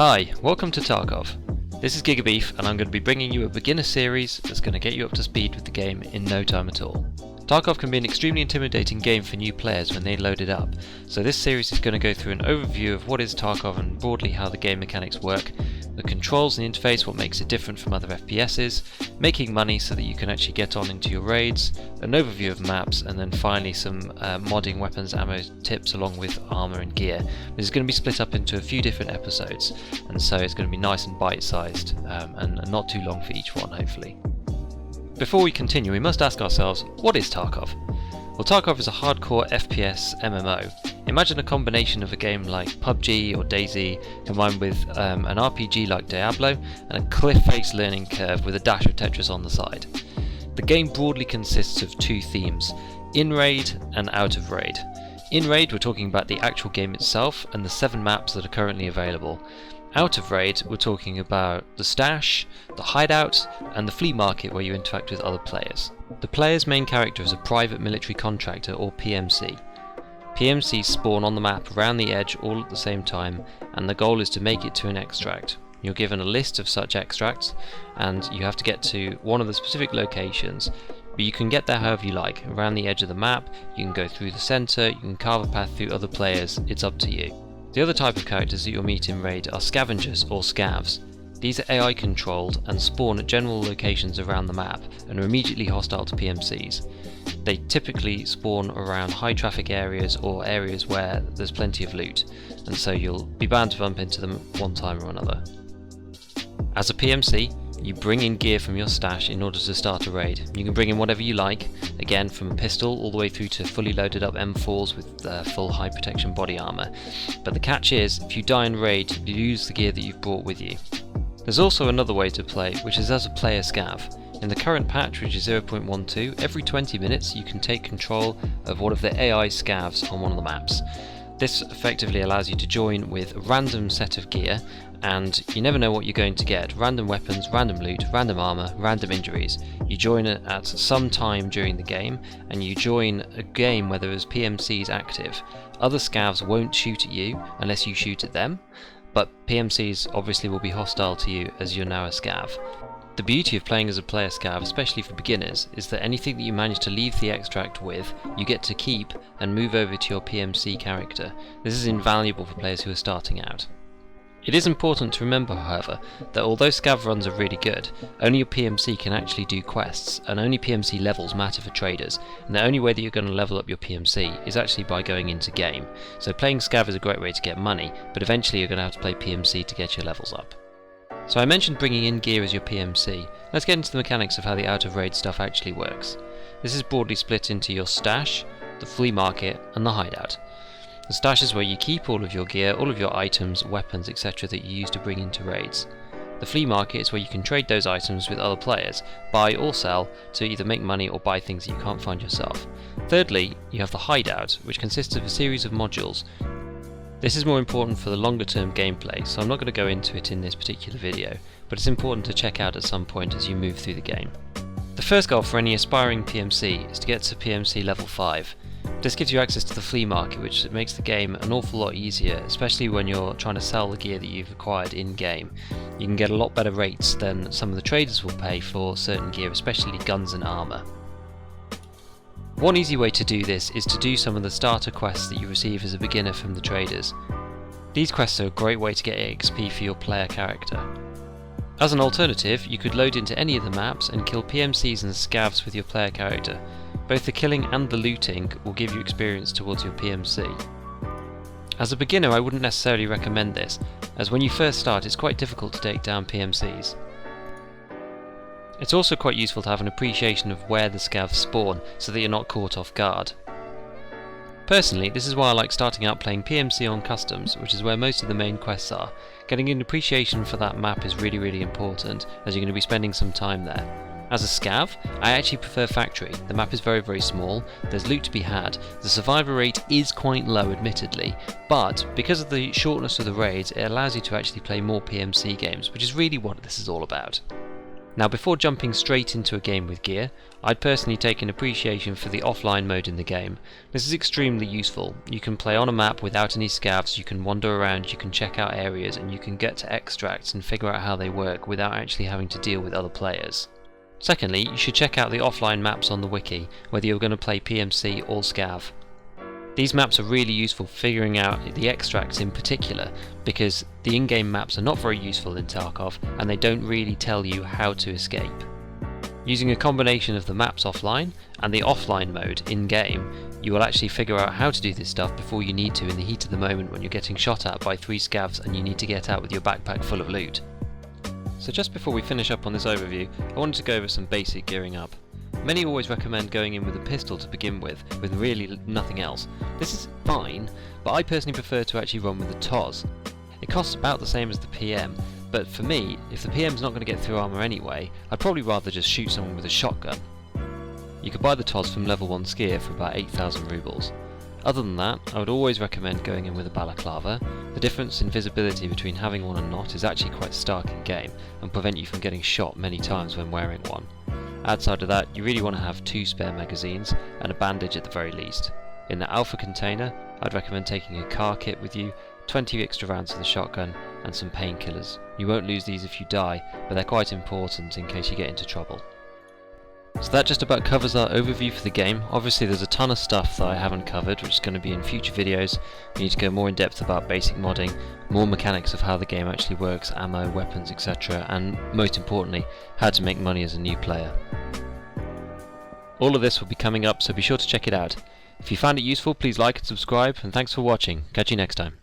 Hi, welcome to Tarkov. This is Gigabeef and I'm going to be bringing you a beginner series that's going to get you up to speed with the game in no time at all. Tarkov can be an extremely intimidating game for new players when they load it up, so this series is going to go through an overview of what is Tarkov and broadly how the game mechanics work, the controls and the interface, what makes it different from other FPSs, making money so that you can actually get on into your raids, an overview of maps, and then finally some modding, weapons, ammo tips along with armour and gear. This is going to be split up into a few different episodes, and so it's going to be nice and bite-sized and not too long for each one, hopefully. Before we continue, we must ask ourselves, what is Tarkov? Well, Tarkov is a hardcore FPS MMO. Imagine a combination of a game like PUBG or DayZ combined with an RPG like Diablo and a cliff-face learning curve with a dash of Tetris on the side. The game broadly consists of two themes, in-raid and out-of-raid. In-raid, we're talking about the actual game itself and the 7 maps that are currently available. Out of raid, we're talking about the stash, the hideout, and the flea market where you interact with other players. The player's main character is a private military contractor or PMC. PMCs spawn on the map around the edge all at the same time, and the goal is to make it to an extract. You're given a list of such extracts, and you have to get to one of the specific locations, but you can get there however you like. Around the edge of the map, you can go through the centre, you can carve a path through other players, it's up to you. The other type of characters that you'll meet in raid are scavengers or scavs. These are AI controlled and spawn at general locations around the map and are immediately hostile to PMCs. They typically spawn around high traffic areas or areas where there's plenty of loot, and so you'll be bound to bump into them one time or another. As a PMC, you bring in gear from your stash in order to start a raid. You can bring in whatever you like, again from a pistol all the way through to fully loaded up M4s with full high protection body armour. But the catch is, if you die in raid, you lose the gear that you've brought with you. There's also another way to play, which is as a player scav. In the current patch, which is 0.12, every 20 minutes you can take control of one of the AI scavs on one of the maps. This effectively allows you to join with a random set of gear, and you never know what you're going to get. Random weapons, random loot, random armour, random injuries. You join it at some time during the game, and you join a game where there is PMCs active. Other scavs won't shoot at you unless you shoot at them, but PMCs obviously will be hostile to you as you're now a scav. The beauty of playing as a player scav, especially for beginners, is that anything that you manage to leave the extract with, you get to keep and move over to your PMC character. This is invaluable for players who are starting out. It is important to remember, however, that although scav runs are really good, only your PMC can actually do quests, and only PMC levels matter for traders, and the only way that you're going to level up your PMC is actually by going into game. So playing scav is a great way to get money, but eventually you're going to have to play PMC to get your levels up. So I mentioned bringing in gear as your PMC. Let's get into the mechanics of how the out-of-raid stuff actually works. This is broadly split into your stash, the flea market, and the hideout. The stash is where you keep all of your gear, all of your items, weapons, etc. that you use to bring into raids. The flea market is where you can trade those items with other players, buy or sell, to either make money or buy things that you can't find yourself. Thirdly, you have the hideout, which consists of a series of modules. This is more important for the longer term gameplay, so I'm not going to go into it in this particular video, but it's important to check out at some point as you move through the game. The first goal for any aspiring PMC is to get to PMC level 5. This gives you access to the flea market, which makes the game an awful lot easier, especially when you're trying to sell the gear that you've acquired in game. You can get a lot better rates than some of the traders will pay for certain gear, especially guns and armour. One easy way to do this is to do some of the starter quests that you receive as a beginner from the traders. These quests are a great way to get XP for your player character. As an alternative, you could load into any of the maps and kill PMCs and scavs with your player character. Both the killing and the looting will give you experience towards your PMC. As a beginner, I wouldn't necessarily recommend this, as when you first start it's quite difficult to take down PMCs. It's also quite useful to have an appreciation of where the scavs spawn so that you're not caught off guard. Personally, this is why I like starting out playing PMC on customs, which is where most of the main quests are. Getting an appreciation for that map is really important, as you're going to be spending some time there. As a scav, I actually prefer factory. The map is very small, there's loot to be had, the survivor rate is quite low admittedly, but because of the shortness of the raids it allows you to actually play more PMC games, which is really what this is all about. Now before jumping straight into a game with gear, I'd personally take an appreciation for the offline mode in the game. This is extremely useful. You can play on a map without any scavs, you can wander around, you can check out areas, and you can get to extracts and figure out how they work without actually having to deal with other players. Secondly, you should check out the offline maps on the wiki, whether you're going to play PMC or Scav. These maps are really useful for figuring out the extracts in particular, because the in-game maps are not very useful in Tarkov and they don't really tell you how to escape. Using a combination of the maps offline and the offline mode in-game, you will actually figure out how to do this stuff before you need to in the heat of the moment when you're getting shot at by 3 scavs and you need to get out with your backpack full of loot. So just before we finish up on this overview, I wanted to go over some basic gearing up. Many always recommend going in with a pistol to begin with really nothing else. This is fine, but I personally prefer to actually run with a TOS. It costs about the same as the PM, but for me, if the PM's not going to get through armour anyway, I'd probably rather just shoot someone with a shotgun. You could buy the TOS from level 1 skier for about 8,000 rubles. Other than that, I would always recommend going in with a balaclava. The difference in visibility between having one and not is actually quite stark in game, and prevent you from getting shot many times when wearing one. Outside of that, you really want to have 2 spare magazines and a bandage at the very least. In the alpha container, I'd recommend taking a car kit with you, 20 extra rounds of the shotgun, and some painkillers. You won't lose these if you die, but they're quite important in case you get into trouble. So that just about covers our overview for the game. Obviously there's a ton of stuff that I haven't covered, which is going to be in future videos. We need to go more in depth about basic modding, more mechanics of how the game actually works, ammo, weapons, etc. and most importantly, how to make money as a new player. All of this will be coming up, so be sure to check it out. If you found it useful, please like and subscribe, and thanks for watching. Catch you next time.